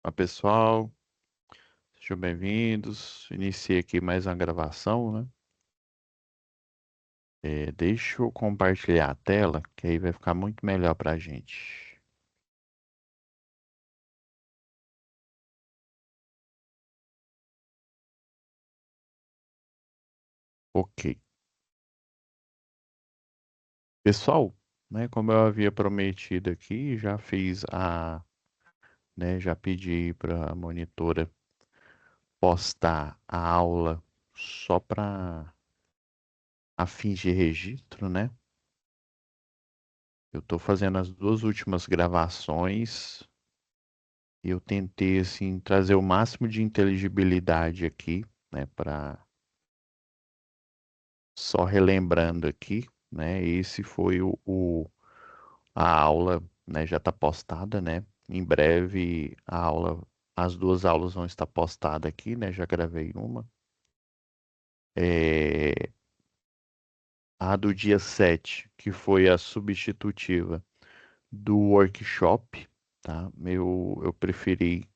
Olá, pessoal, sejam bem-vindos. Iniciei aqui mais uma gravação, né? Deixa eu compartilhar a tela, que aí vai ficar muito melhor para a gente. Ok. Pessoal, né, como eu havia prometido aqui, já pedi para a monitora postar a aula só para a fins de registro, né? Eu estou fazendo as duas últimas gravações. Eu tentei assim trazer o máximo de inteligibilidade aqui, né, para só relembrando aqui, né, esse foi a aula, né, já está postada, né? Em breve as duas aulas vão estar postadas aqui, né? Já gravei uma. É, a do dia 7, que foi a substitutiva do workshop, tá? Eu preferi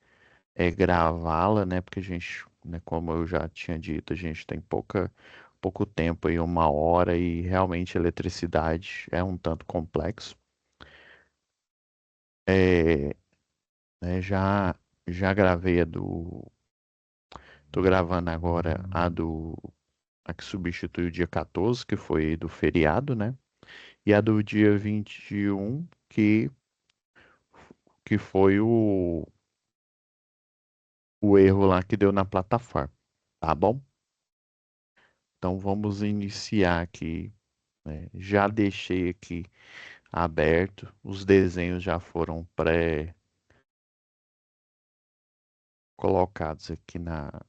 gravá-la, né? Porque a gente, né, como eu já tinha dito, a gente tem pouco tempo aí, 1 hora, e realmente a eletricidade é um tanto complexo. É, né, já gravei tô gravando agora a que substitui o dia 14, que foi do feriado, né? E a do dia 21, que foi o erro lá que deu na plataforma, tá bom? Então vamos iniciar aqui, né? Já deixei aqui aberto, os desenhos já foram pré-colocados aqui deixa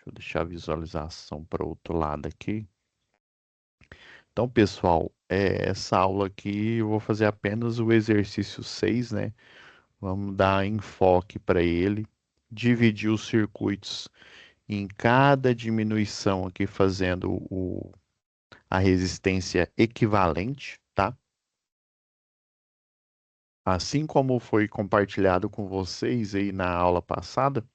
eu deixar a visualização para o outro lado aqui. Então, pessoal, essa aula aqui eu vou fazer apenas o exercício 6, né? Vamos dar enfoque para ele, dividir os circuitos em cada diminuição aqui, fazendo a resistência equivalente, tá? Assim como foi compartilhado com vocês aí na aula passada,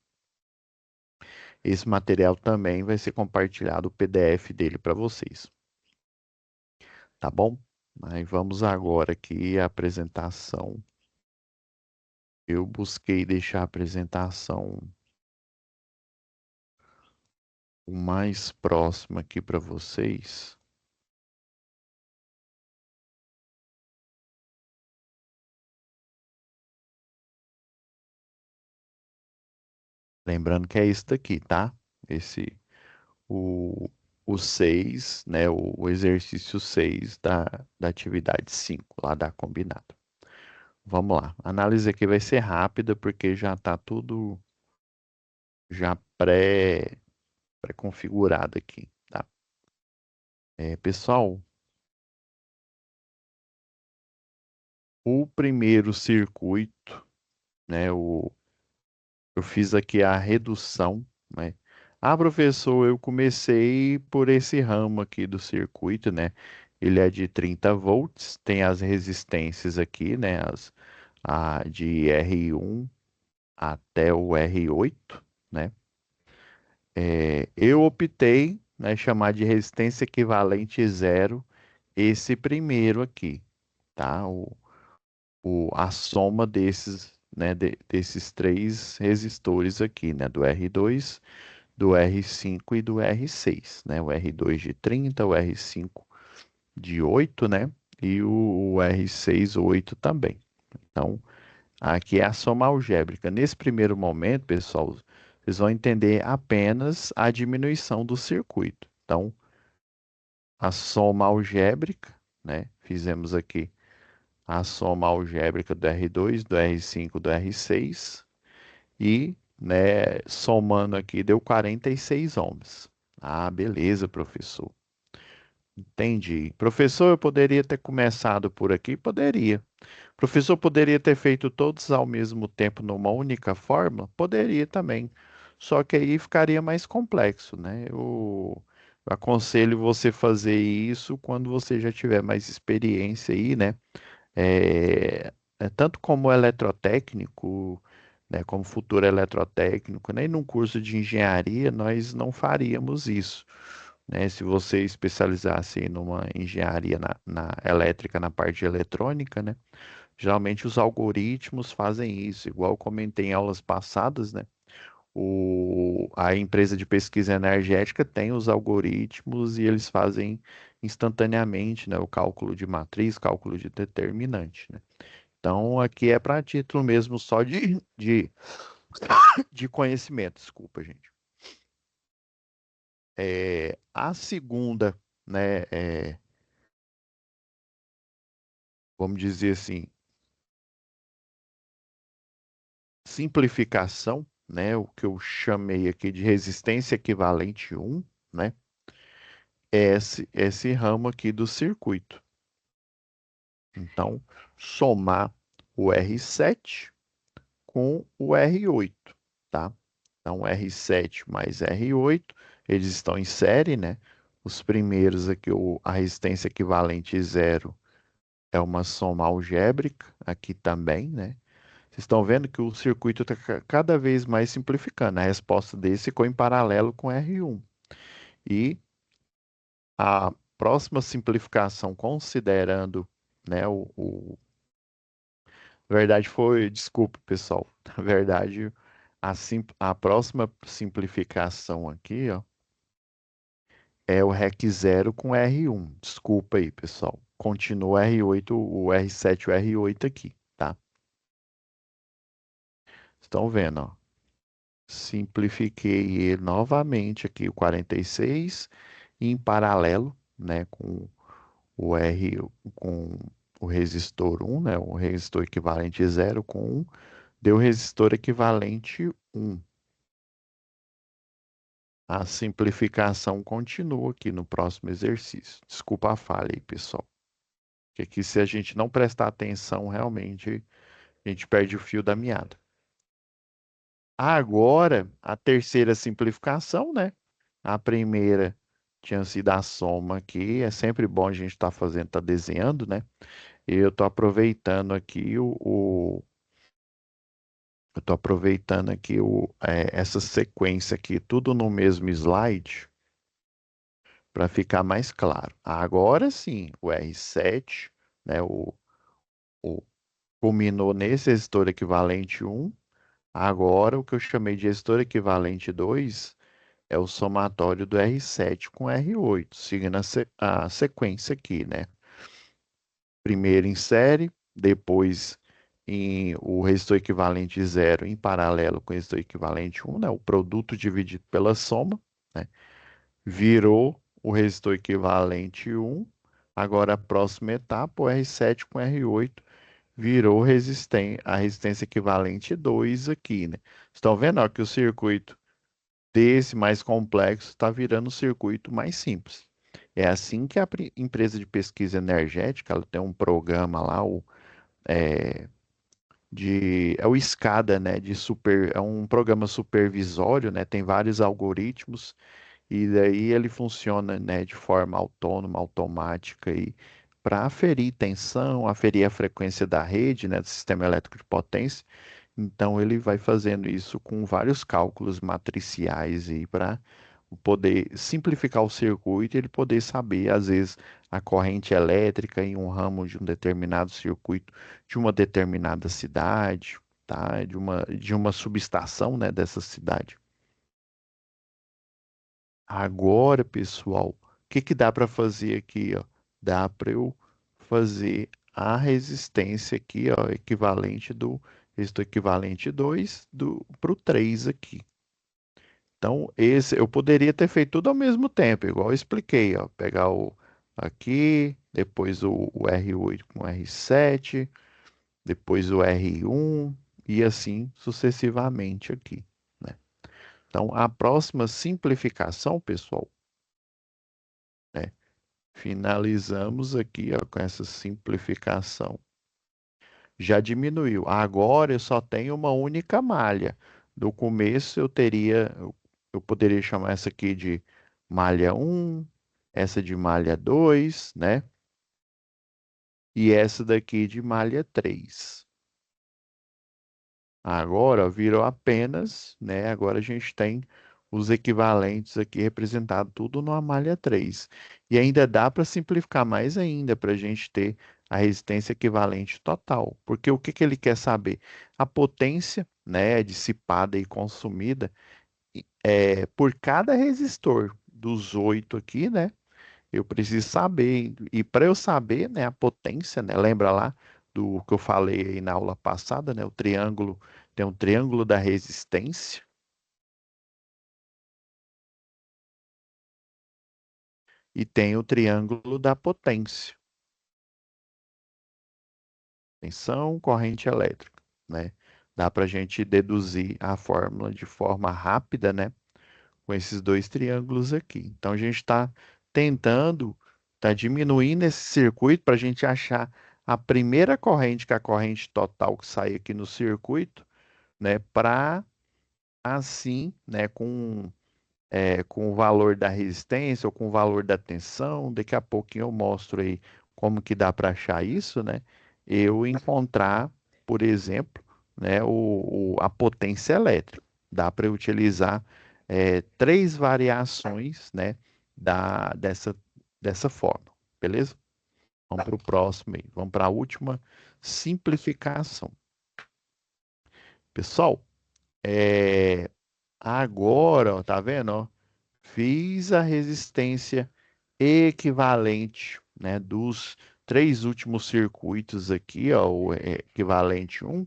esse material também vai ser compartilhado o PDF dele para vocês, tá bom? Aí vamos agora aqui a apresentação. Eu busquei deixar a apresentação o mais próximo aqui para vocês. Lembrando que é isso daqui, tá? Esse, o, o 6, né? O exercício 6 da atividade 5 lá da combinado. Vamos lá. A análise aqui vai ser rápida, porque já está tudo já pré-configurado aqui, tá? Pessoal, o primeiro circuito, né? Eu fiz aqui a redução, né? Ah, professor, eu comecei por esse ramo aqui do circuito, né? Ele é de 30 volts, tem as resistências aqui, né? De R1 até o R8, né? Eu optei, né, chamar de resistência equivalente zero esse primeiro aqui, tá? A soma desses, né, desses três resistores aqui, né? Do R2, do R5 e do R6, né? O R2 de 30, o R5 de 8, né? E o R6 8 também. Então, aqui é a soma algébrica. Nesse primeiro momento, pessoal, vocês vão entender apenas a diminuição do circuito. Então, a soma algébrica, né? Fizemos aqui a soma algébrica do R2, do R5, do R6 e, né, somando aqui deu 46 ohms. Ah, beleza, professor. Entendi. Professor, eu poderia ter começado por aqui? Poderia. Professor, poderia ter feito todos ao mesmo tempo numa única fórmula? Poderia também. Só que aí ficaria mais complexo, né? Eu aconselho você fazer isso quando você já tiver mais experiência aí, né? tanto como eletrotécnico, né, como futuro eletrotécnico, nem num curso de engenharia nós não faríamos isso, né? Se você especializasse em numa engenharia na elétrica, na parte de eletrônica, né? Geralmente os algoritmos fazem isso, igual eu comentei em aulas passadas, né? A empresa de pesquisa energética tem os algoritmos e eles fazem instantaneamente, né, o cálculo de matriz, cálculo de determinante, né? Então, aqui é para título mesmo só de conhecimento, desculpa, gente. A segunda, né, vamos dizer assim, simplificação, né, o que eu chamei aqui de resistência equivalente 1, né, é esse ramo aqui do circuito. Então, somar o R7 com o R8, tá? Então, R7 mais R8, eles estão em série, né? Os primeiros aqui, a resistência equivalente zero é uma soma algébrica, aqui também, né? Vocês estão vendo que o circuito está cada vez mais simplificando. A resposta desse ficou em paralelo com R1. E a próxima simplificação, considerando, né, na verdade foi, desculpe, pessoal. Na verdade, a próxima simplificação aqui, ó, é o REC 0 com R1. Desculpa aí, pessoal. Continua R8, o R7 e o R8 aqui, tá? Estão vendo, ó. Simplifiquei ele novamente aqui, o 46, e em paralelo, né, com o R, com o resistor 1, né, o resistor equivalente 0 com 1, deu resistor equivalente 1. A simplificação continua aqui no próximo exercício. Desculpa a falha aí, pessoal. Que aqui, se a gente não prestar atenção, realmente a gente perde o fio da meada. Agora, a terceira simplificação, né? A primeira tinha sido a soma aqui. É sempre bom a gente estar fazendo, estar desenhando, né? E eu estou aproveitando aqui eu estou aproveitando aqui essa sequência aqui, tudo no mesmo slide, para ficar mais claro. Agora sim, o R7, né, o culminou nesse resistor equivalente 1. Agora, o que eu chamei de resistor equivalente 2 é o somatório do R7 com R8, seguindo a sequência aqui, né? Primeiro em série, depois o resistor equivalente 0 em paralelo com o resistor equivalente 1, né? O produto dividido pela soma, né? Virou o resistor equivalente 1. Agora, a próxima etapa, o R7 com R8, virou a resistência equivalente 2 aqui, né? Estão vendo, ó, que o circuito desse mais complexo está virando um circuito mais simples. É assim que a empresa de pesquisa energética, ela tem um programa lá, é, é o SCADA, né, é um programa supervisório, né, tem vários algoritmos e daí ele funciona, né, de forma autônoma, automática e para aferir tensão, aferir a frequência da rede, né, do sistema elétrico de potência. Então ele vai fazendo isso com vários cálculos matriciais aí para poder simplificar o circuito e ele poder saber, às vezes, a corrente elétrica em um ramo de um determinado circuito de uma determinada cidade, tá? De uma subestação, né, dessa cidade. Agora, pessoal, o que que dá para fazer aqui, ó? Dá para eu fazer a resistência aqui, ó, equivalente do resistor equivalente 2 para o 3 aqui. Então, esse eu poderia ter feito tudo ao mesmo tempo, igual eu expliquei, ó, pegar o aqui, depois o R8 com o R7, depois o R1 e assim sucessivamente aqui, né? Então, a próxima simplificação, pessoal, né? Finalizamos aqui, ó, com essa simplificação. Já diminuiu. Agora eu só tenho uma única malha. No começo eu poderia chamar essa aqui de malha um, essa de malha 2, né? E essa daqui de malha 3. Agora ó, virou apenas, né? Agora a gente tem os equivalentes aqui representados tudo numa malha 3. E ainda dá para simplificar mais ainda, para a gente ter a resistência equivalente total. Porque o que que ele quer saber? A potência, né, dissipada e consumida por cada resistor dos 8 aqui, né? Eu preciso saber, e para eu saber, né, a potência, né, lembra lá do que eu falei aí na aula passada, né, o triângulo, tem um triângulo da resistência e tem o triângulo da potência, tensão, corrente elétrica, né? Dá para a gente deduzir a fórmula de forma rápida, né, com esses dois triângulos aqui. Então a gente está tentando, tá diminuindo esse circuito para a gente achar a primeira corrente, que é a corrente total que sai aqui no circuito, né, para assim, né, com o valor da resistência ou com o valor da tensão, daqui a pouquinho eu mostro aí como que dá para achar isso, né? Eu encontrar, por exemplo, né, a potência elétrica. Dá para utilizar três variações, né, dessa forma, beleza? Vamos para o próximo aí. Vamos para a última simplificação. Pessoal, é, agora, ó, tá vendo? Ó? Fiz a resistência equivalente, né, dos três últimos circuitos aqui, ó, o equivalente um,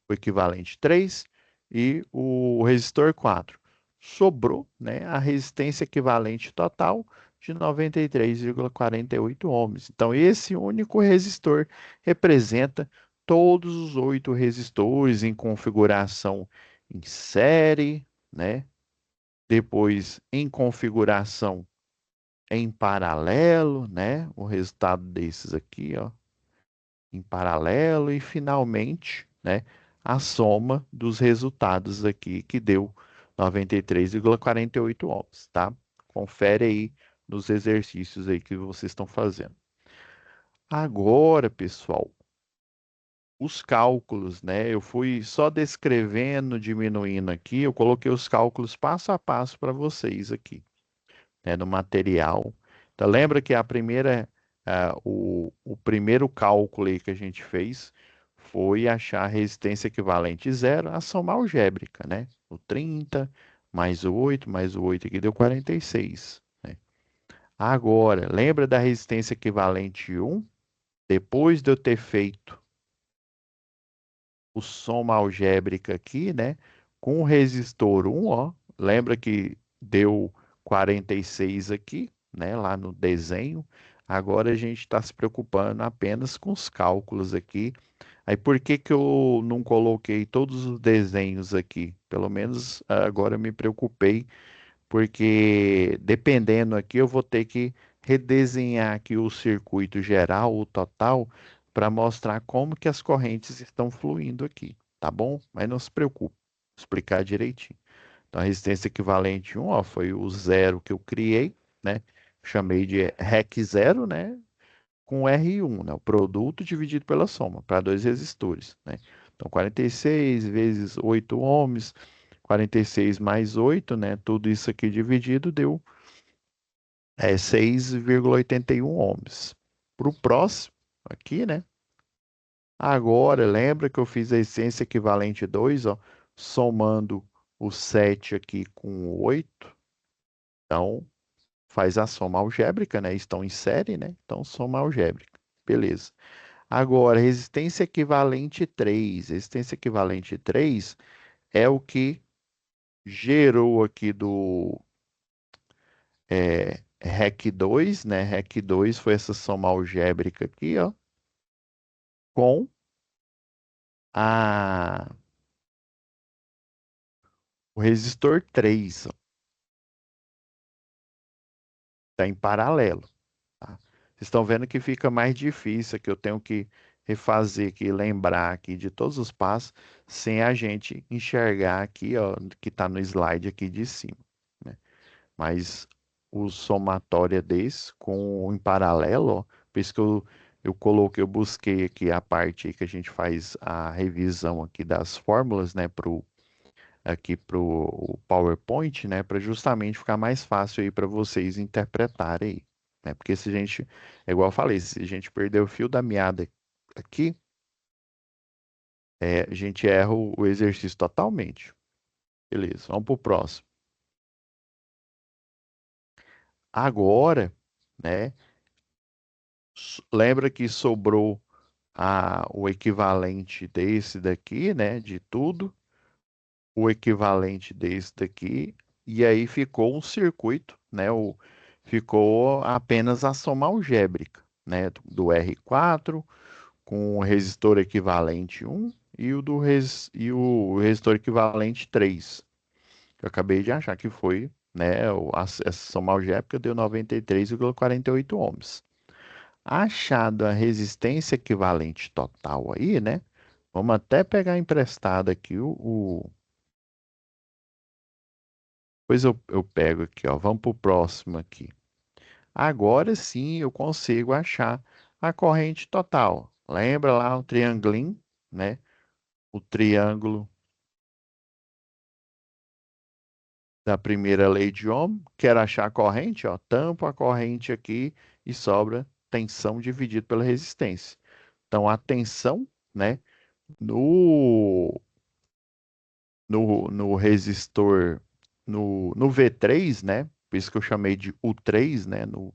o equivalente 3 e o resistor 4. Sobrou, né, a resistência equivalente total de 93,48 ohms. Então, esse único resistor representa todos os 8 resistores em configuração em série, né? Depois em configuração em paralelo, né? O resultado desses aqui, ó, em paralelo e finalmente, né, a soma dos resultados aqui que deu 93,48 ohms, tá? Confere aí nos exercícios aí que vocês estão fazendo. Agora, pessoal, os cálculos, né? Eu fui só descrevendo, diminuindo aqui, eu coloquei os cálculos passo a passo para vocês aqui, né, no material. Então, lembra que o primeiro cálculo aí que a gente fez foi achar a resistência equivalente zero, a soma algébrica, né? O 30 mais o 8 aqui deu 46, né? Agora, lembra da resistência equivalente um? Depois de eu ter feito o soma algébrica aqui, né? Com o resistor um, ó, lembra que deu 46 aqui, né? Lá no desenho. Agora a gente está se preocupando apenas com os cálculos aqui. Aí por que que eu não coloquei todos os desenhos aqui? Pelo menos agora eu me preocupei porque dependendo aqui eu vou ter que redesenhar aqui o circuito geral, o total, para mostrar como que as correntes estão fluindo aqui, tá bom? Mas não se preocupe, vou explicar direitinho. Então, a resistência equivalente 1, ó, foi o zero que eu criei, né? Chamei de REC zero, né? Com R1, né? O produto dividido pela soma, para dois resistores, né? Então, 46 vezes 8 ohms, 46 mais 8, né? Tudo isso aqui dividido deu 6,81 ohms. Para o próximo, aqui, né? Agora, lembra que eu fiz a essência equivalente 2, ó, somando o 7 aqui com o 8. Então, faz a soma algébrica, né? Estão em série, né? Então, soma algébrica. Beleza. Agora, resistência equivalente 3. Resistência equivalente 3 é o que gerou aqui do REC 2, né? REC 2 foi essa soma algébrica aqui, ó, com a, o resistor 3, ó, tá em paralelo, tá? Vocês estão vendo que fica mais difícil, que eu tenho que refazer aqui, lembrar aqui de todos os passos, sem a gente enxergar aqui, ó, que está no slide aqui de cima, né? Mas o somatório é desse com em paralelo, ó, por isso que eu eu busquei aqui a parte aí que a gente faz a revisão aqui das fórmulas, né, aqui pro PowerPoint, né, para justamente ficar mais fácil aí para vocês interpretarem aí, né? Porque se a gente, é igual eu falei, se a gente perder o fio da meada aqui, a gente erra o exercício totalmente. Beleza, vamos pro próximo. Agora, né, lembra que sobrou o equivalente desse daqui, né, de tudo, o equivalente desse daqui, e aí ficou um circuito, né, ficou apenas a soma algébrica, né, do R4 com o resistor equivalente 1 e o resistor equivalente 3. Eu acabei de achar que foi, né, essa soma algébrica deu 93,48 ohms. Achado a resistência equivalente total aí, né? Vamos até pegar emprestado aqui Depois eu pego aqui, ó. Vamos para o próximo aqui. Agora sim eu consigo achar a corrente total. Lembra lá o triangulinho, né? O triângulo da primeira lei de Ohm. Quero achar a corrente, ó. Tampo a corrente aqui e sobra tensão dividido pela resistência. Então a tensão, né? No no resistor, no V3, né? Por isso que eu chamei de U3, né? No,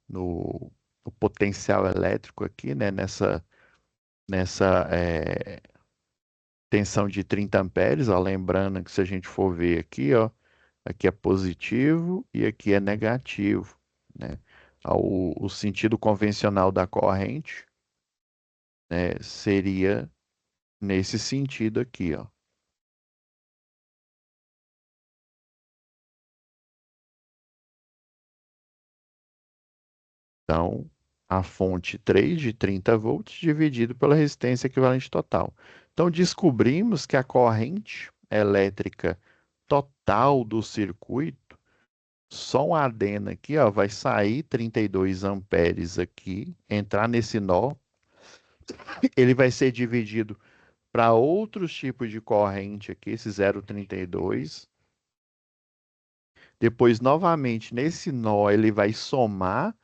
no potencial elétrico aqui, né? Nessa tensão de 30 amperes, ó, lembrando que se a gente for ver aqui, ó, aqui é positivo e aqui é negativo, né? O sentido convencional da corrente, né, seria nesse sentido aqui, ó. Então, a fonte 3 de 30 volts dividido pela resistência equivalente total. Então, descobrimos que a corrente elétrica total do circuito, só um adendo aqui, ó, vai sair 32 amperes aqui, entrar nesse nó, ele vai ser dividido para outros tipos de corrente aqui, esse 0,32. Depois, novamente, nesse nó, ele vai somar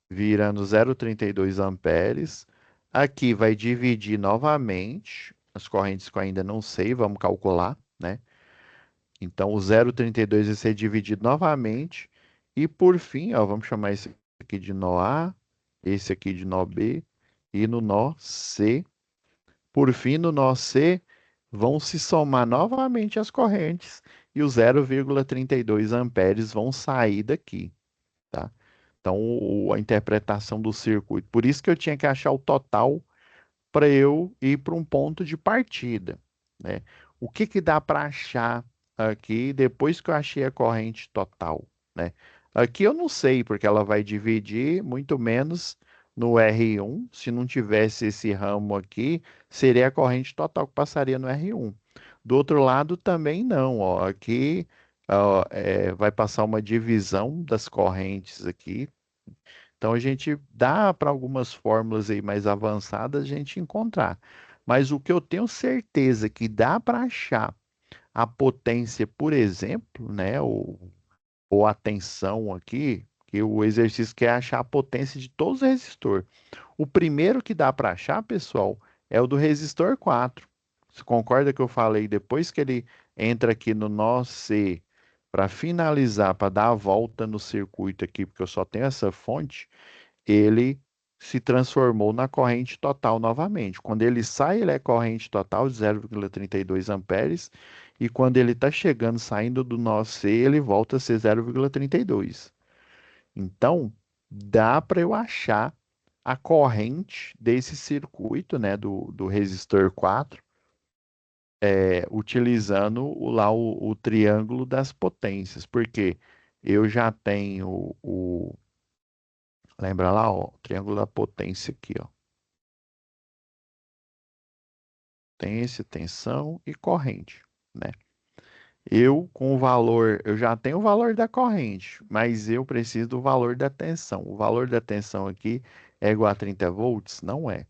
virando 0,32 amperes. Aqui vai dividir novamente, as correntes que eu ainda não sei, vamos calcular, né? Então, o 0,32 vai ser dividido novamente. E por fim, ó, vamos chamar esse aqui de nó A, esse aqui de nó B e no nó C. Por fim, no nó C, vão se somar novamente as correntes e os 0,32 amperes vão sair daqui, tá? Então, a interpretação do circuito. Por isso que eu tinha que achar o total para eu ir para um ponto de partida, né? O que que dá para achar aqui depois que eu achei a corrente total, né? Aqui eu não sei, porque ela vai dividir muito menos no R1. Se não tivesse esse ramo aqui, seria a corrente total que passaria no R1. Do outro lado também não, ó. Aqui ó, vai passar uma divisão das correntes aqui. Então a gente dá para algumas fórmulas aí mais avançadas a gente encontrar. Mas o que eu tenho certeza que dá para achar a potência, por exemplo, né, ou a tensão aqui, que o exercício quer achar a potência de todos os resistores. O primeiro que dá para achar, pessoal, é o do resistor 4. Você concorda que eu falei depois que ele entra aqui no nó C para finalizar, para dar a volta no circuito aqui, porque eu só tenho essa fonte, ele se transformou na corrente total novamente. Quando ele sai, ele é corrente total de 0,32 amperes, e quando ele está chegando, saindo do nó C, ele volta a ser 0,32. Então, dá para eu achar a corrente desse circuito, né, do resistor 4, utilizando o triângulo das potências, porque eu já tenho lembra lá, ó, o triângulo da potência aqui, ó. Tem esse tensão e corrente, né? Eu, com o valor, eu já tenho o valor da corrente, mas eu preciso do valor da tensão. O valor da tensão aqui é igual a 30 volts? Não é.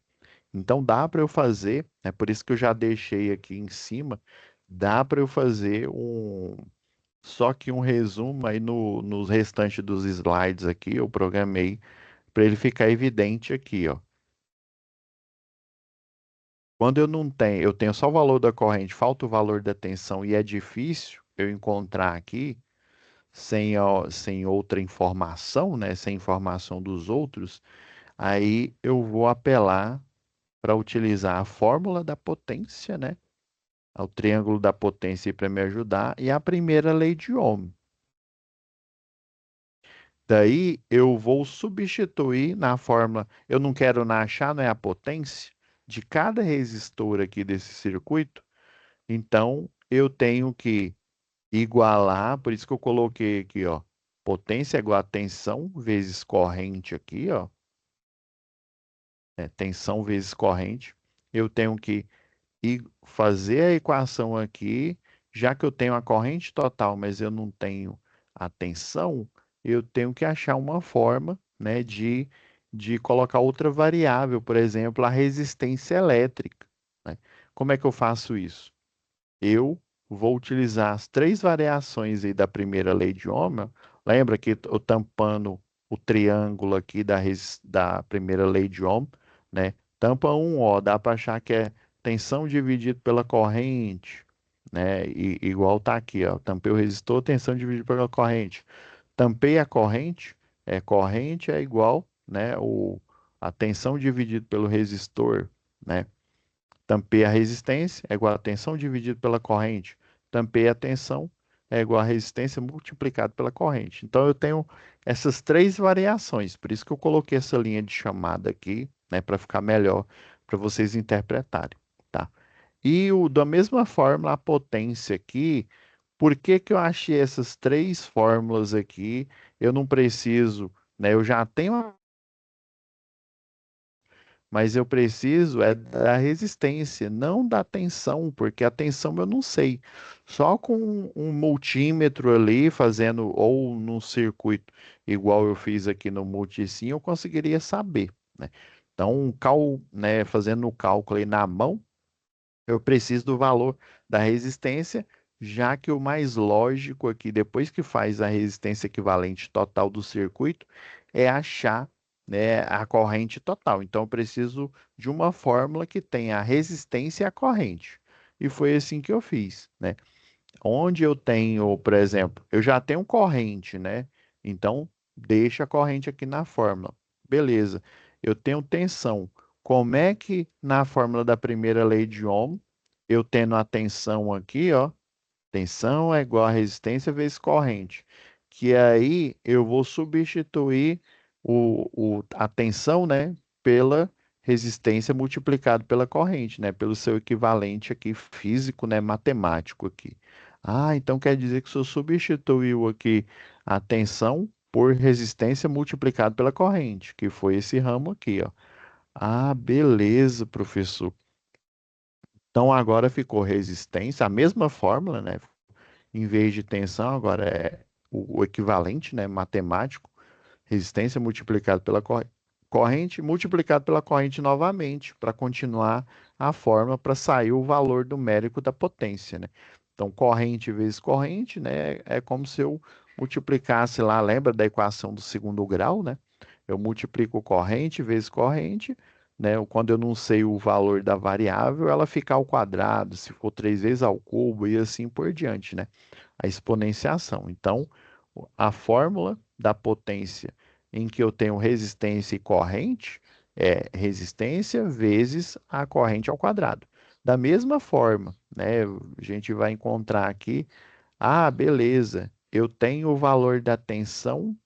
Então dá para eu fazer, é por isso que eu já deixei aqui em cima, dá para eu fazer só que um resumo aí nos restantes dos slides aqui, eu programei para ele ficar evidente aqui, ó. Quando eu não tenho, eu tenho só o valor da corrente, falta o valor da tensão e é difícil eu encontrar aqui sem outra informação, né, sem informação dos outros, aí eu vou apelar para utilizar a fórmula da potência, né, ao triângulo da potência para me ajudar e a primeira lei de Ohm. Daí eu vou substituir na fórmula, eu não quero achar, né, a potência de cada resistor aqui desse circuito, então eu tenho que igualar, por isso que eu coloquei aqui, ó, potência é igual a tensão vezes corrente aqui, ó, tensão vezes corrente. Eu tenho que fazer a equação aqui, já que eu tenho a corrente total, mas eu não tenho a tensão, eu tenho que achar uma forma, né, de colocar outra variável, por exemplo, a resistência elétrica, né? Como é que eu faço isso? Eu vou utilizar as três variações aí da primeira lei de Ohm. Lembra que eu tampando o triângulo aqui da primeira lei de Ohm, né? Tampa um ó, dá para achar que é tensão dividido pela corrente, né? E, igual tá aqui, ó. Tampei o resistor, tensão dividida pela corrente. Tampei a corrente é igual, né? A tensão dividido pelo resistor, né? Tampei a resistência é igual a tensão dividido pela corrente. Tampei a tensão é igual a resistência multiplicado pela corrente. Então eu tenho essas três variações, por isso que eu coloquei essa linha de chamada aqui, né, para ficar melhor para vocês interpretarem, tá? E da mesma forma a potência aqui, por que que eu achei essas três fórmulas aqui? Eu não preciso, né? Eu já tenho, mas eu preciso é da resistência, não da tensão, porque a tensão eu não sei. Só com um multímetro ali fazendo ou num circuito igual eu fiz aqui no multisim, eu conseguiria saber, né? Então, né, fazendo o cálculo aí na mão, eu preciso do valor da resistência, já que o mais lógico aqui, depois que faz a resistência equivalente total do circuito, é achar, né, a corrente total. Então, eu preciso de uma fórmula que tenha a resistência e a corrente. E foi assim que eu fiz, né? Onde eu tenho, por exemplo, eu já tenho corrente, né? Então, deixa a corrente aqui na fórmula. Beleza. Eu tenho tensão. Como é que na fórmula da primeira lei de Ohm, eu tendo a tensão aqui, ó, tensão é igual a resistência vezes corrente. Que aí eu vou substituir a tensão, né, pela resistência multiplicado pela corrente, né, pelo seu equivalente aqui físico, né, matemático aqui. Ah, então quer dizer que o senhor substituiu aqui a tensão por resistência multiplicado pela corrente, que foi esse ramo aqui, ó. Ah, beleza, professor. Então agora ficou resistência, a mesma fórmula, né? Em vez de tensão, agora é o equivalente, né, matemático, resistência multiplicado pela corrente, multiplicado pela corrente novamente, para continuar a forma para sair o valor numérico da potência, né? Então, corrente vezes corrente, né, é como se eu multiplicasse lá, lembra da equação do segundo grau, né? Eu multiplico corrente vezes corrente, né? Quando eu não sei o valor da variável, ela fica ao quadrado, se for três vezes ao cubo e assim por diante, né? A exponenciação. Então, a fórmula da potência em que eu tenho resistência e corrente é resistência vezes a corrente ao quadrado. Da mesma forma, né, a gente vai encontrar aqui, ah, beleza, eu tenho o valor da tensão,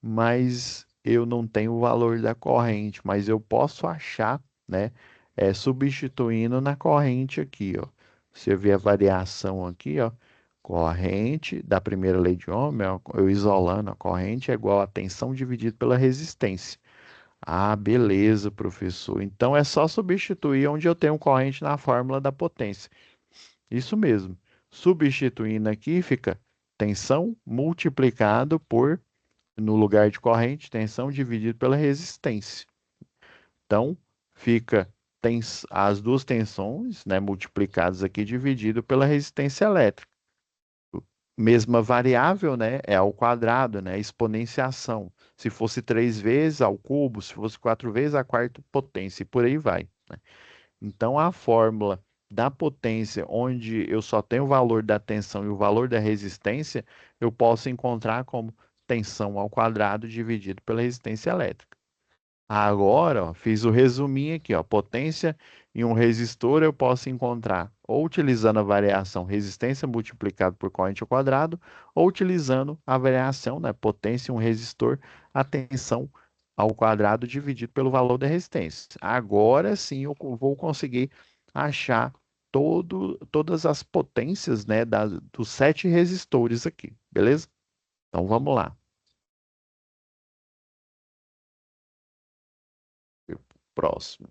mas eu não tenho o valor da corrente, mas eu posso achar, né, substituindo na corrente aqui, ó. Você vê a variação aqui, ó, corrente da primeira lei de Ohm, ó, eu isolando a corrente é igual a tensão dividido pela resistência. Ah, beleza, professor. Então é só substituir onde eu tenho corrente na fórmula da potência. Isso mesmo. Substituindo aqui, fica tensão multiplicado por, no lugar de corrente, tensão dividido pela resistência. Então, fica as duas tensões, né, multiplicadas aqui, dividido pela resistência elétrica. Mesma variável, né, é ao quadrado, né, exponenciação. Se fosse 3 vezes ao cubo, se fosse 4 vezes a quarta potência, e por aí vai, né? Então, a fórmula da potência, onde eu só tenho o valor da tensão e o valor da resistência, eu posso encontrar como tensão ao quadrado dividido pela resistência elétrica. Agora, ó, fiz o resuminho aqui, ó, potência em um resistor eu posso encontrar ou utilizando a variação resistência multiplicado por corrente ao quadrado, ou utilizando a variação, né, potência em um resistor, a tensão ao quadrado dividido pelo valor da resistência. Agora sim eu vou conseguir achar todas as potências, né, dos 7 resistores aqui, beleza? Então vamos lá. Próximo.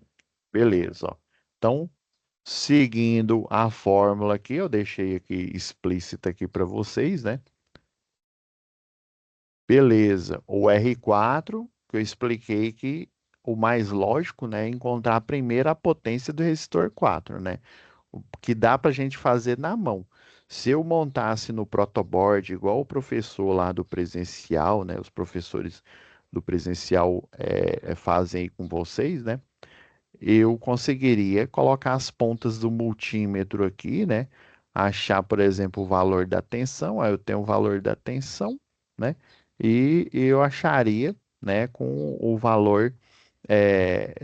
Beleza, ó. Então, seguindo a fórmula aqui, eu deixei aqui explícita aqui para vocês, né? Beleza. O R4, que eu expliquei que o mais lógico, né, é encontrar primeiro a potência do resistor 4, né? O que dá para a gente fazer na mão. Se eu montasse no protoboard, igual o professor lá do presencial, né? Os professores do presencial fazem aí com vocês, né? Eu conseguiria colocar as pontas do multímetro aqui, né? Achar, por exemplo, o valor da tensão, aí eu tenho o valor da tensão, né? E eu acharia, né, com o valor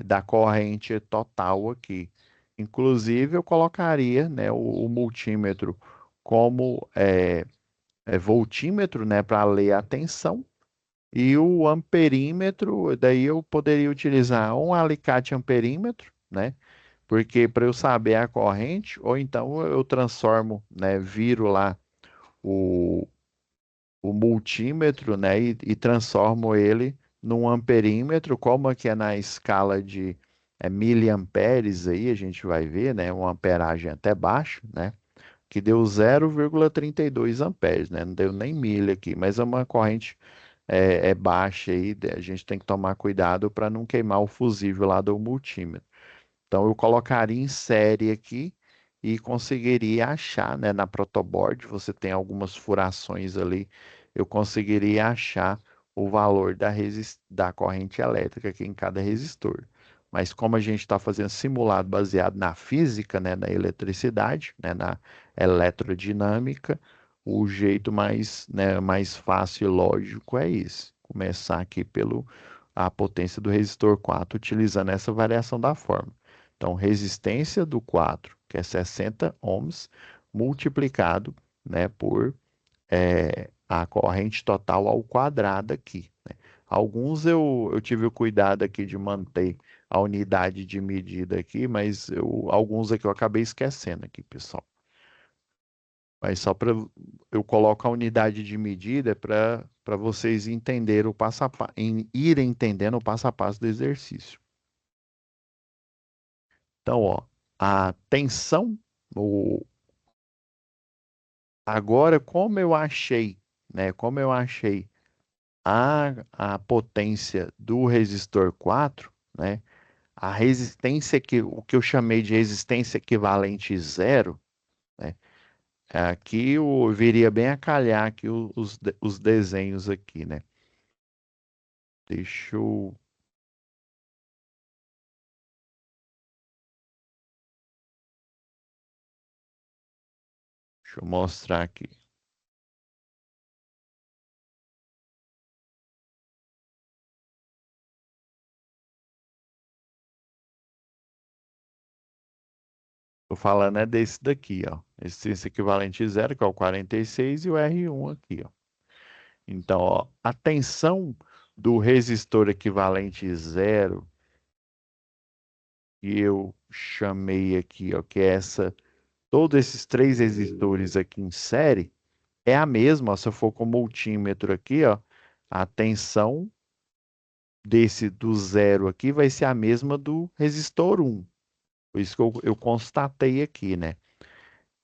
da corrente total aqui. Inclusive, eu colocaria, né, o multímetro como voltímetro, né, para ler a tensão, e o amperímetro, daí eu poderia utilizar um alicate amperímetro, né? Porque para eu saber a corrente, ou então eu transformo, né? Viro lá o, o multímetro, né? E transformo ele num amperímetro, como aqui é na escala de miliamperes aí, a gente vai ver, né? Uma amperagem até baixa, né? Que deu 0,32 amperes, né? Não deu nem milha aqui, mas é uma corrente baixa aí, a gente tem que tomar cuidado para não queimar o fusível lá do multímetro. Então eu colocaria em série aqui e conseguiria achar, né, na protoboard, você tem algumas furações ali, eu conseguiria achar o valor da corrente elétrica aqui em cada resistor. Mas como a gente está fazendo simulado baseado na física, né, na eletricidade, né, na eletrodinâmica, o jeito mais fácil e lógico é esse. Começar aqui pelo a potência do resistor 4 utilizando essa variação da fórmula. Então, resistência do 4, que é 60 ohms, multiplicado, né, por a corrente total ao quadrado aqui, né? Alguns eu tive o cuidado aqui de manter a unidade de medida aqui, mas alguns aqui eu acabei esquecendo aqui, pessoal. Mas só para eu coloco a unidade de medida para vocês entenderem o passo a passo, irem entendendo o passo a passo do exercício. Então, ó, a tensão, agora como eu achei, né? Como eu achei a potência do resistor 4, né? A resistência o que eu chamei de resistência equivalente zero, né? Aqui viria bem a calhar aqui os desenhos aqui, né? Deixa eu, deixa eu mostrar aqui. Tô falando é desse daqui, ó. Resistência equivalente zero, que é o 46, e o R1 aqui, ó. Então, ó, a tensão do resistor equivalente zero, que eu chamei aqui, ó, que é todos esses 3 resistores aqui em série, é a mesma, ó, se eu for com o multímetro aqui, ó, a tensão desse do zero aqui vai ser a mesma do resistor um. Por isso que eu constatei aqui, né?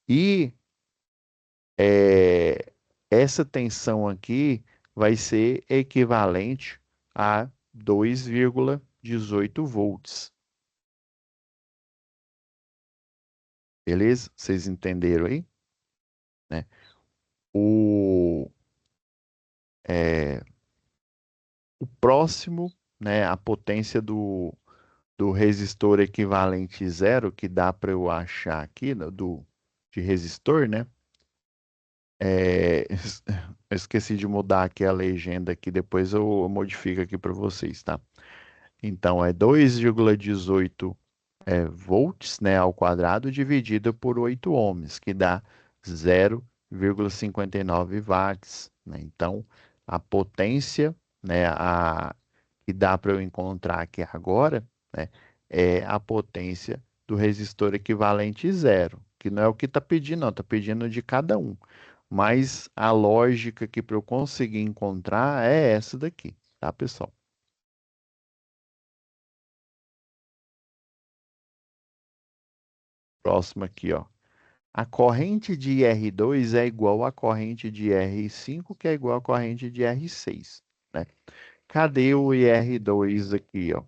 E é, essa tensão aqui vai ser equivalente a 2,18 volts. Beleza? Vocês entenderam aí? Né? O, é, o próximo, né, a potência do resistor equivalente zero, que dá para eu achar aqui, né, de resistor, né? É, eu esqueci de mudar aqui a legenda aqui, depois eu modifico aqui para vocês, tá? Então é 2,18 volts, né, ao quadrado dividido por 8 ohms, que dá 0,59 watts, né? Então a potência, né, que dá para eu encontrar aqui agora, né, é a potência do resistor equivalente zero, que não é o que está pedindo, não, está pedindo de cada um. Mas a lógica que para eu conseguir encontrar é essa daqui, tá, pessoal? Próximo aqui, ó. A corrente de R2 é igual à corrente de R5, que é igual à corrente de R6, né? Cadê o IR2 aqui, ó?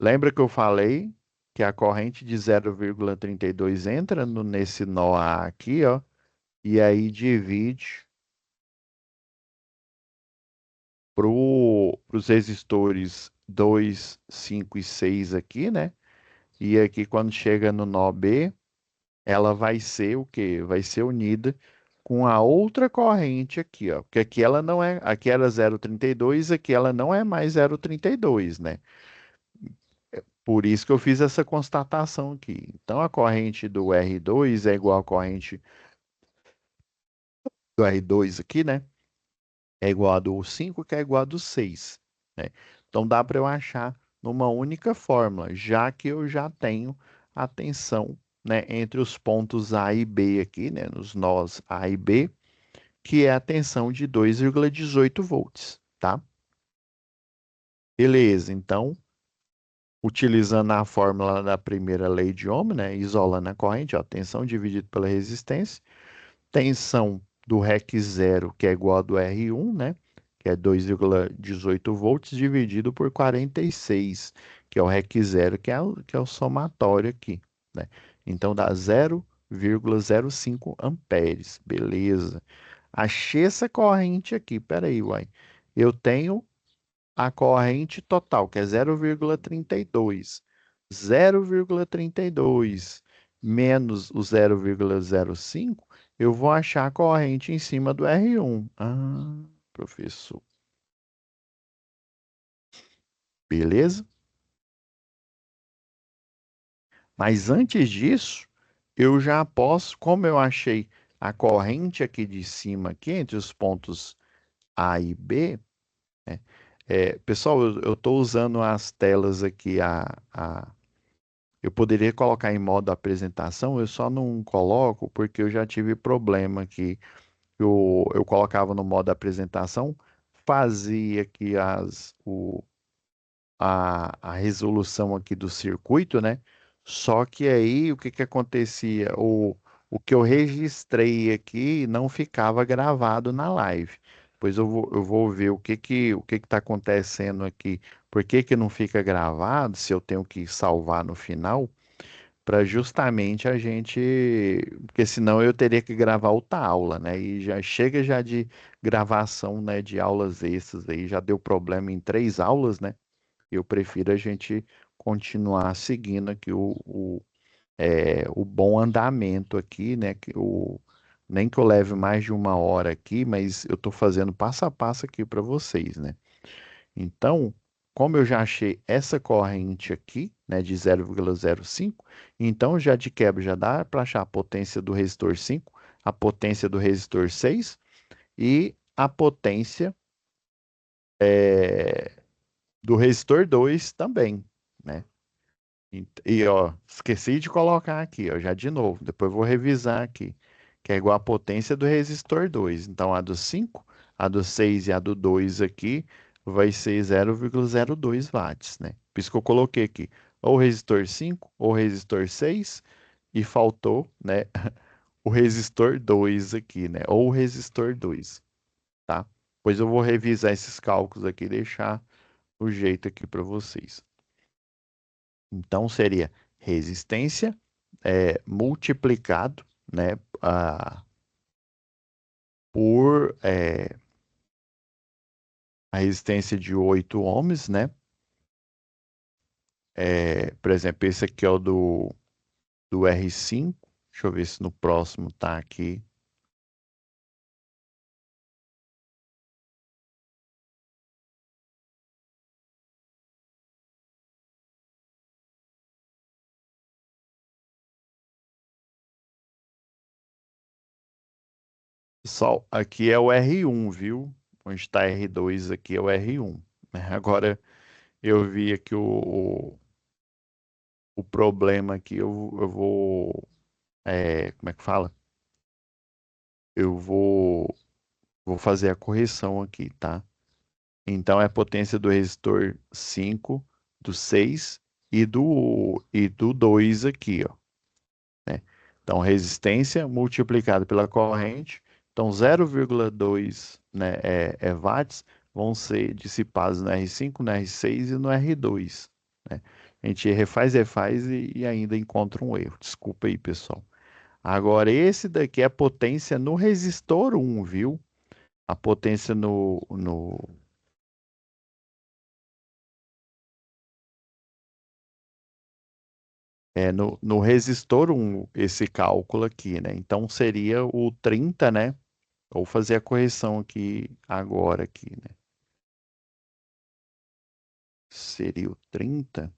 Lembra que eu falei que a corrente de 0,32 entra nesse nó A aqui, ó, e aí divide para os resistores 2, 5 e 6 aqui, né? E aqui quando chega no nó B, ela vai ser o quê? Vai ser unida com a outra corrente aqui, ó. Porque aqui ela não é, aqui era 0,32, aqui ela não é mais 0,32, né? Por isso que eu fiz essa constatação aqui. Então a corrente do R2 é igual à corrente do R2 aqui, né? É igual a do 5, que é igual a do 6, né? Então dá para eu achar numa única fórmula, já que eu já tenho a tensão, né, entre os pontos A e B aqui, né, nos nós A e B, que é a tensão de 2,18 volts, tá? Beleza, então, utilizando a fórmula da primeira lei de Ohm, né, isolando a corrente, ó, tensão dividido pela resistência, tensão do REC zero, que é igual a do R1, né? Que é 2,18 volts dividido por 46, que é o REC zero, que é o somatório aqui, né? Então dá 0,05 amperes, beleza. Achei essa corrente aqui, peraí, uai. Eu tenho a corrente total, que é 0,32. 0,32 menos o 0,05, eu vou achar a corrente em cima do R1. Ah, professor. Beleza? Mas antes disso, eu já posso, como eu achei a corrente aqui de cima, aqui entre os pontos A e B, né? Pessoal, eu estou usando as telas aqui, eu poderia colocar em modo apresentação, eu só não coloco porque eu já tive problema aqui. Eu colocava no modo apresentação, fazia aqui a resolução aqui do circuito, né? Só que aí o que que acontecia? O que eu registrei aqui não ficava gravado na live. Pois eu vou ver o que que está acontecendo aqui. Por que que não fica gravado? Se eu tenho que salvar no final, para justamente a gente, porque senão eu teria que gravar outra aula, né? E já chega já de gravação, né, de aulas extras aí, já deu problema em 3 aulas, né? Eu prefiro a gente continuar seguindo aqui o bom andamento aqui, né? Nem que eu leve mais de 1 hora aqui, mas eu estou fazendo passo a passo aqui para vocês, né? Então, como eu já achei essa corrente aqui, né, de 0,05, então já de quebra já dá para achar a potência do resistor 5, a potência do resistor 6 e a potência do resistor 2 também, né? Ó, esqueci de colocar aqui, ó, já de novo, depois eu vou revisar aqui, que é igual a potência do resistor 2. Então, a do 5, a do 6 e a do 2 aqui vai ser 0,02 watts, né? Por isso que eu coloquei aqui, ou resistor 5 ou resistor 6, e faltou, né, o resistor 2 aqui, né? Ou o resistor 2, tá? Pois eu vou revisar esses cálculos aqui e deixar o jeito aqui para vocês. Então, seria resistência multiplicado, né, por a resistência de 8 ohms, né? Por exemplo, esse aqui é o do R5. Deixa eu ver se no próximo tá aqui. Só aqui é o R1, viu? Onde está R2 aqui é o R1, né? Agora eu vi aqui o problema aqui, eu vou, como é que fala? Eu vou fazer a correção aqui, tá? Então é a potência do resistor 5, do 6 e do 2 aqui, ó, né? Então resistência multiplicado pela corrente, então 0,2, né, watts vão ser dissipados no R5, no R6 e no R2, né? A gente refaz e ainda encontra um erro. Desculpa aí, pessoal. Agora, esse daqui é a potência no resistor 1, viu? A potência no resistor 1, esse cálculo aqui, né? Então seria o 30, né? Vou fazer a correção aqui agora aqui, né? Seria o 30.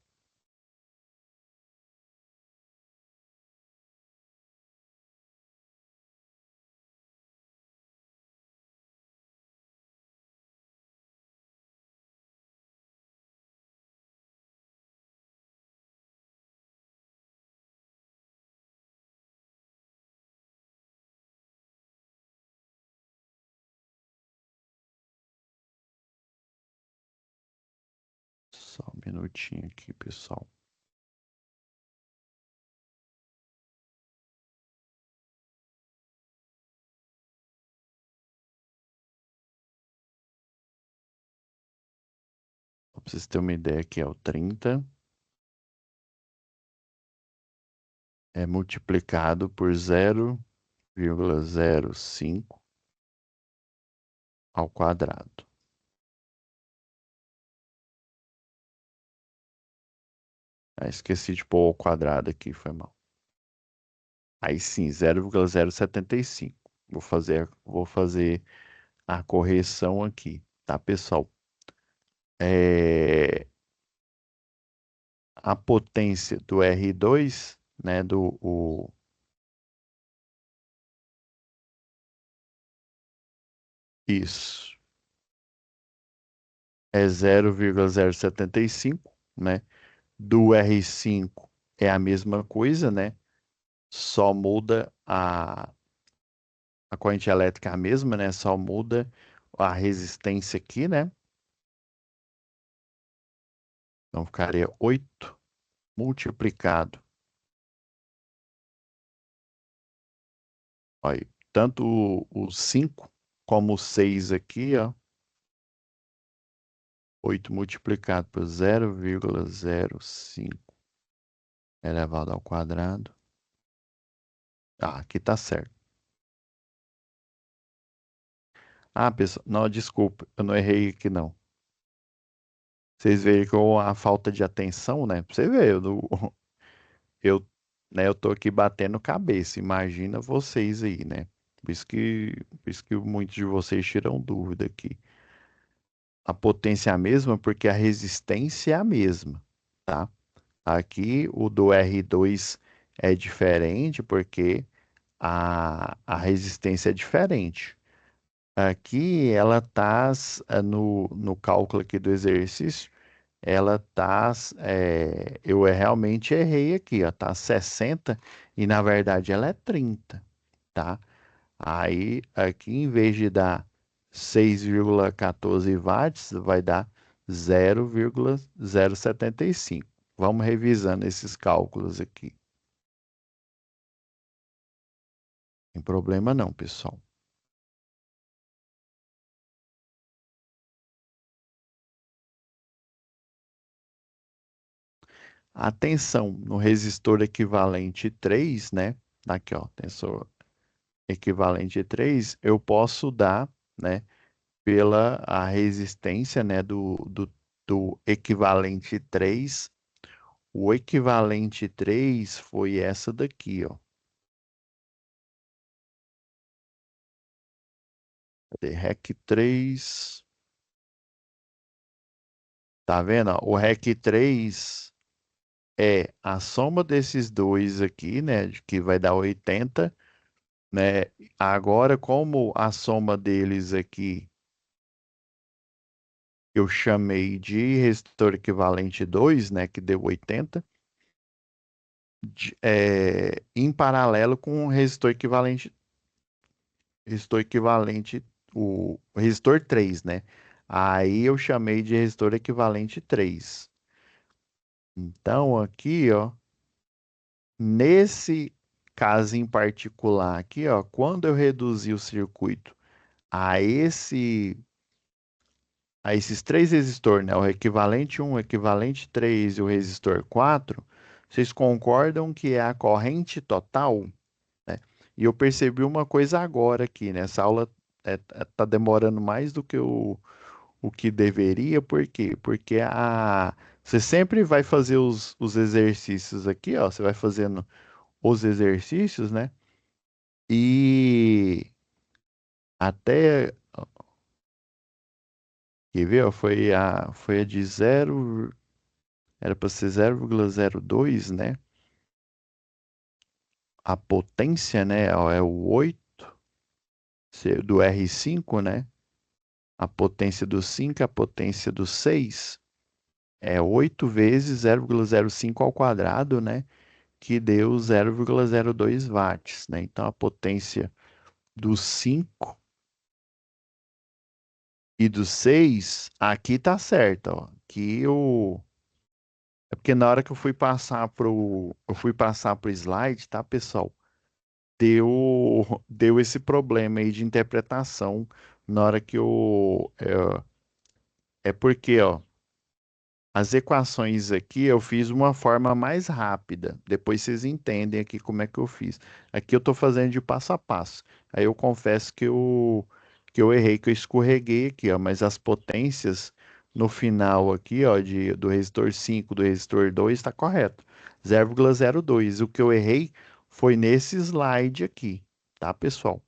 Só um minutinho aqui, pessoal. Para vocês terem uma ideia, aqui é o 30 é multiplicado por 0,05 ao quadrado. Ah, esqueci de pôr o quadrado aqui, foi mal. Aí sim, 0,075. Vou fazer a correção aqui, tá, pessoal? É, a potência do R2, né, isso, é 0,075, né? Do R5 é a mesma coisa, né? Só muda a corrente elétrica é a mesma, né? Só muda a resistência aqui, né? Então ficaria 8 multiplicado. Olha, tanto o 5 como o 6 aqui, ó. 8 multiplicado por 0,05 elevado ao quadrado. Ah, aqui tá certo. Ah, pessoal, não, desculpa, eu não errei aqui não. Vocês veem com a falta de atenção, né? Pra você ver, eu, né, eu tô aqui batendo cabeça. Imagina vocês aí, né? Por isso que muitos de vocês tiram dúvida aqui. A potência é a mesma porque a resistência é a mesma, tá? Aqui o do R2 é diferente porque a resistência é diferente. Aqui ela está no cálculo aqui do exercício, ela tá, eu realmente errei aqui, ó, tá 60 e na verdade ela é 30, tá? Aí aqui em vez de dar 6,14 watts, vai dar 0,075. Vamos revisando esses cálculos aqui. Tem problema não, pessoal. Atenção, no resistor equivalente 3, né? Aqui, ó, tensor equivalente 3, eu posso dar, né, pela a resistência, né, do equivalente 3. O equivalente 3 foi essa daqui, ó. Cadê? REC 3. Tá vendo? Ó? O REC 3 é a soma desses dois aqui, né? Que vai dar 80, né? Agora, como a soma deles aqui eu chamei de resistor equivalente 2, né? Que deu 80, em paralelo com o resistor equivalente, o resistor 3, né? Aí eu chamei de resistor equivalente 3. Então, aqui, ó, nesse caso em particular aqui, ó, quando eu reduzir o circuito a esses três resistores, né, o equivalente 1, o equivalente 3 e o resistor 4, vocês concordam que é a corrente total, né? E eu percebi uma coisa agora aqui, né? Essa aula tá demorando mais do que o que deveria, por quê? Porque você sempre vai fazer os exercícios aqui, ó, você vai fazendo os exercícios, né? E até, quer ver, ó, foi a de zero, era para ser 0,02, né? A potência, né, ó, é o 8 do R5, né? A potência do 5, a potência do 6 é 8 vezes 0,05 ao quadrado, né? Que deu 0,02 watts, né? Então a potência do 5 e do 6 aqui tá certa, ó. Aqui é porque na hora que eu fui passar pro slide, tá, pessoal? Deu esse problema aí de interpretação na hora que é porque, ó, as equações aqui eu fiz uma forma mais rápida. Depois vocês entendem aqui como é que eu fiz. Aqui eu estou fazendo de passo a passo. Aí eu confesso que eu errei, que eu escorreguei aqui, ó. Mas as potências no final aqui, ó, do resistor 5, do resistor 2, está correto. 0,02. O que eu errei foi nesse slide aqui, tá, pessoal?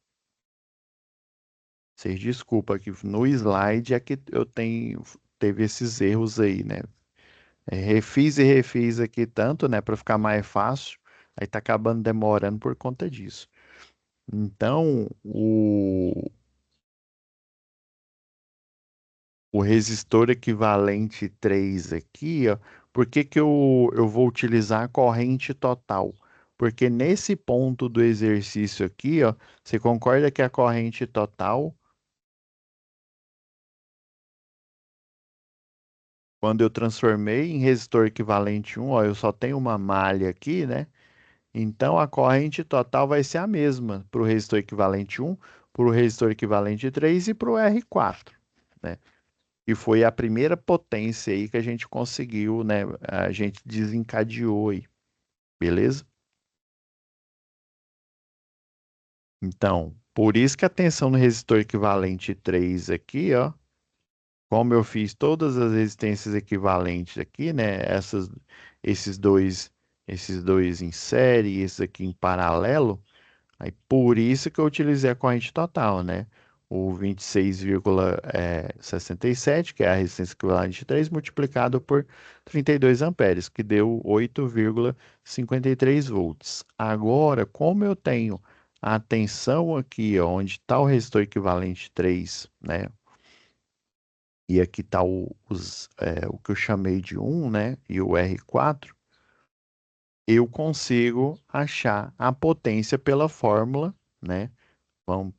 Vocês desculpa aqui. No slide é que teve esses erros aí, né? Refiz e refiz aqui tanto, né, para ficar mais fácil. Aí tá acabando demorando por conta disso. Então, o resistor equivalente 3 aqui, ó, por que que eu vou utilizar a corrente total? Porque nesse ponto do exercício aqui, ó, você concorda que a corrente total, quando eu transformei em resistor equivalente 1, ó, eu só tenho uma malha aqui, né? Então, a corrente total vai ser a mesma para o resistor equivalente 1, para o resistor equivalente 3 e para o R4, né? E foi a primeira potência aí que a gente conseguiu, né? A gente desencadeou aí, beleza? Então, por isso que a tensão no resistor equivalente 3 aqui, ó, como eu fiz todas as resistências equivalentes aqui, né? Esses dois em série, e esses aqui em paralelo. Aí por isso que eu utilizei a corrente total, né? O 26,67, que é a resistência equivalente de 3, multiplicado por 32 amperes, que deu 8,53 volts. Agora, como eu tenho a tensão aqui, ó, onde está o resistor equivalente 3, né? E aqui está o que eu chamei de 1, né? E o R4, eu consigo achar a potência pela fórmula, né? Vamos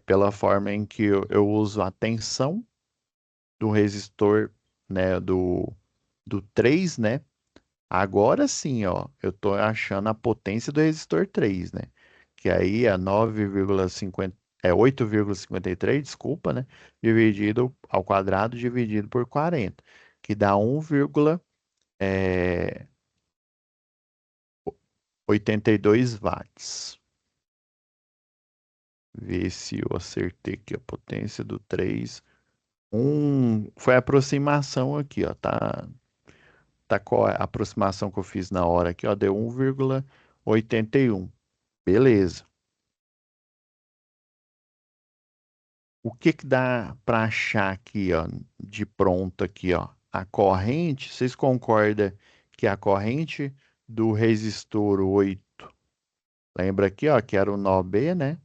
pela forma em que eu uso a tensão do resistor, né, do 3, né? Agora sim, ó, eu tô achando a potência do resistor 3, né? que aí é 9,50, é 8,53, desculpa, né? Dividido ao quadrado dividido por 40, que dá 1,82 watts. Ver se eu acertei aqui a potência do 3. Foi a aproximação aqui, ó, tá qual é a aproximação que eu fiz na hora aqui, ó, deu 1,81. Beleza. O que que dá para achar aqui, ó, de pronto aqui, ó? A corrente, vocês concordam que a corrente do resistor 8, lembra aqui, ó, que era o nó B, né?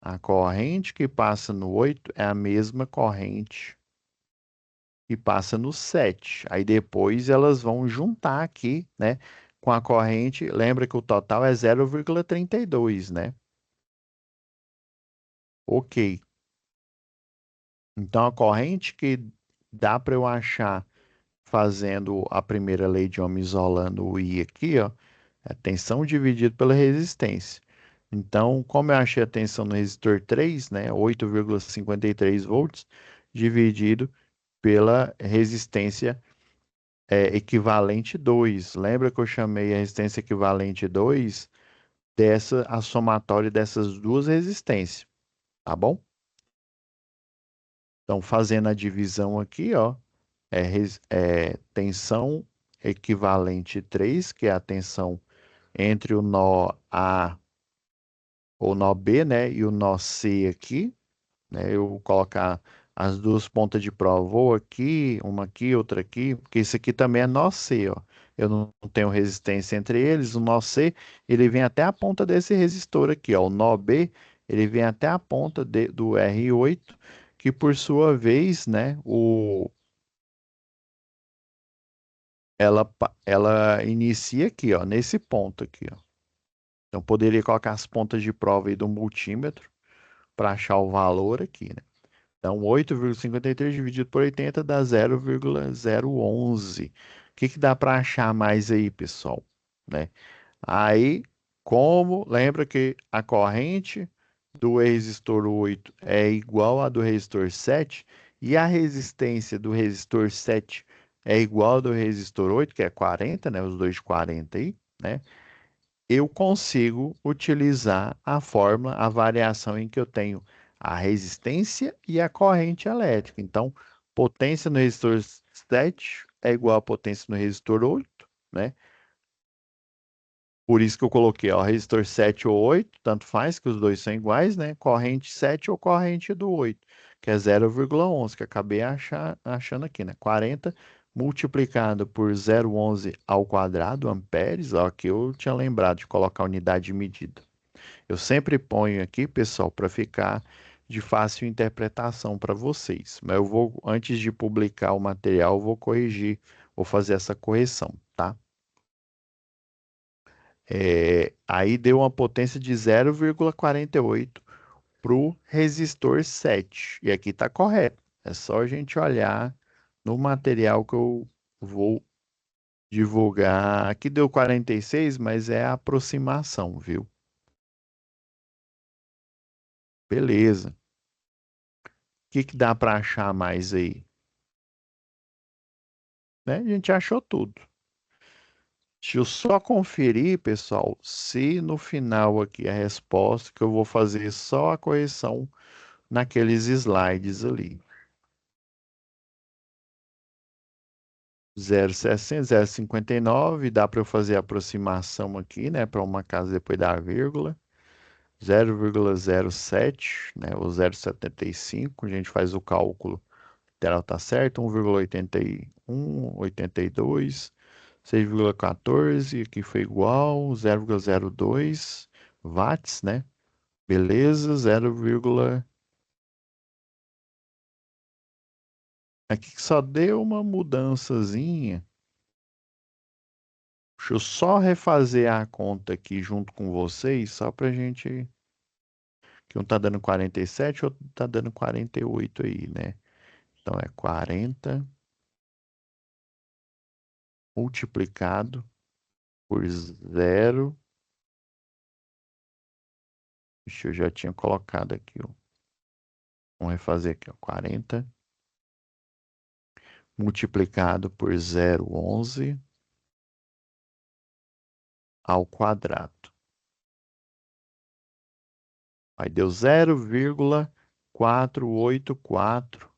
A corrente que passa no 8 é a mesma corrente que passa no 7. Aí depois elas vão juntar aqui, né, com a corrente, lembra que o total é 0,32, né? Ok. Então a corrente que dá para eu achar fazendo a primeira lei de Ohm isolando o I aqui, ó, é a tensão dividido pela resistência. Então, como eu achei a tensão no resistor 3, né, 8,53 volts, dividido pela resistência equivalente 2. Lembra que eu chamei a resistência equivalente 2 a somatória dessas duas resistências, tá bom? Então, fazendo a divisão aqui, ó, é tensão equivalente 3, que é a tensão entre o nó A ou nó B, né, e o nó C aqui, né? Eu vou colocar as duas pontas de prova, ou aqui, outra aqui, porque isso aqui também é nó C, ó. Eu não tenho resistência entre eles, o nó C, ele vem até a ponta desse resistor aqui, ó. O nó B, ele vem até a ponta do R8, que por sua vez, né, ela inicia aqui, ó, nesse ponto aqui, ó. Então, poderia colocar as pontas de prova aí do multímetro para achar o valor aqui, né? Então, 8,53 dividido por 80 dá 0,011. O que que dá para achar mais aí, pessoal? Né? Aí, como lembra que a corrente do resistor 8 é igual à do resistor 7 e a resistência do resistor 7 é igual ao do resistor 8, que é 40, né? Os dois de 40 aí, né? Eu consigo utilizar a fórmula, a variação em que eu tenho a resistência e a corrente elétrica. Então, potência no resistor 7 é igual a potência no resistor 8, né? Por isso que eu coloquei, ó, resistor 7 ou 8, tanto faz que os dois são iguais, né? Corrente 7 ou corrente do 8, que é 0,11, que eu acabei achando aqui, né? 40 multiplicado por 0,11 ao quadrado, amperes, ó, que eu tinha lembrado de colocar a unidade de medida. Eu sempre ponho aqui, pessoal, para ficar de fácil interpretação para vocês. Mas eu vou, antes de publicar o material, eu vou corrigir, vou fazer essa correção, tá? Aí deu uma potência de 0,48 para o resistor 7. E aqui está correto. É só a gente olhar no material que eu vou divulgar. Aqui deu 46, mas é a aproximação, viu? Beleza. O que que dá para achar mais aí? Né? A gente achou tudo. Deixa eu só conferir, pessoal, se no final aqui a resposta, que eu vou fazer só a correção naqueles slides ali. 0,60, 0,59, dá para eu fazer a aproximação aqui, né, para uma casa depois da vírgula. 0,07, né, ou 0,75, a gente faz o cálculo, ela tá certo, 1,81, 82, 6,14, aqui foi igual, 0,02 watts, né? Beleza, 0, aqui que só deu uma mudançazinha. Deixa eu só refazer a conta aqui junto com vocês, só pra gente, que um tá dando 47, outro tá dando 48 aí, né? Então é 40 multiplicado por Ixi, eu já tinha colocado aqui, ó. Vamos refazer aqui, ó. 40 multiplicado por 0,11 ao quadrado. Aí deu 0,484.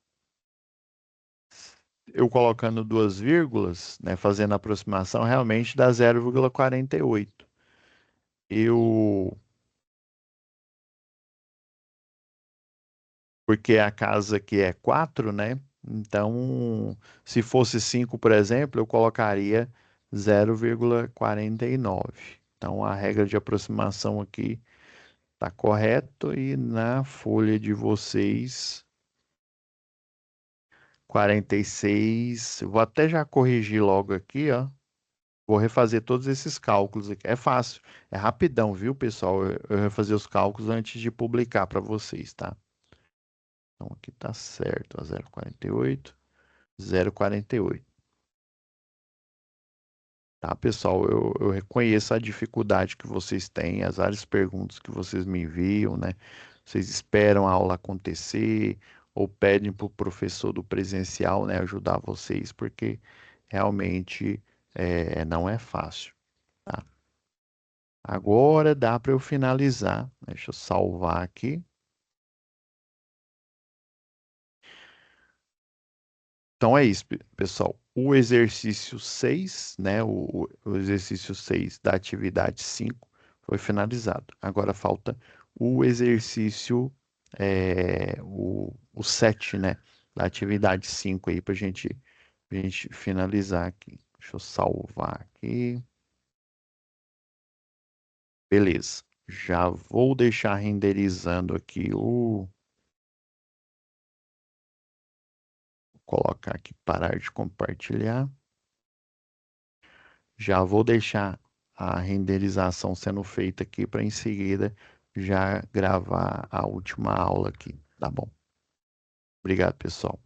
Eu colocando duas vírgulas, né, fazendo a aproximação, realmente dá 0,48. Eu, porque a casa aqui é 4, né? Então, se fosse 5, por exemplo, eu colocaria 0,49. Então, a regra de aproximação aqui está correto e na folha de vocês 46. Vou até já corrigir logo aqui, ó. Vou refazer todos esses cálculos aqui. É fácil, é rapidão, viu, pessoal? Eu refazer os cálculos antes de publicar para vocês, tá? Então aqui tá certo, ó, 0,48, 0,48. Tá, pessoal? Eu reconheço a dificuldade que vocês têm, as várias perguntas que vocês me enviam, né? Vocês esperam a aula acontecer ou pedem para o professor do presencial, né, ajudar vocês, porque realmente não é fácil, tá? Agora dá para eu finalizar. Deixa eu salvar aqui. Então é isso, pessoal. O exercício 6, né? O exercício 6 da atividade 5 foi finalizado. Agora falta o exercício, o 7, né? Da atividade 5 aí para gente finalizar aqui. Deixa eu salvar aqui. Beleza. Já vou deixar renderizando aqui Vou colocar aqui parar de compartilhar. Já vou deixar a renderização sendo feita aqui para em seguida já gravar a última aula aqui, tá bom? Obrigado, pessoal.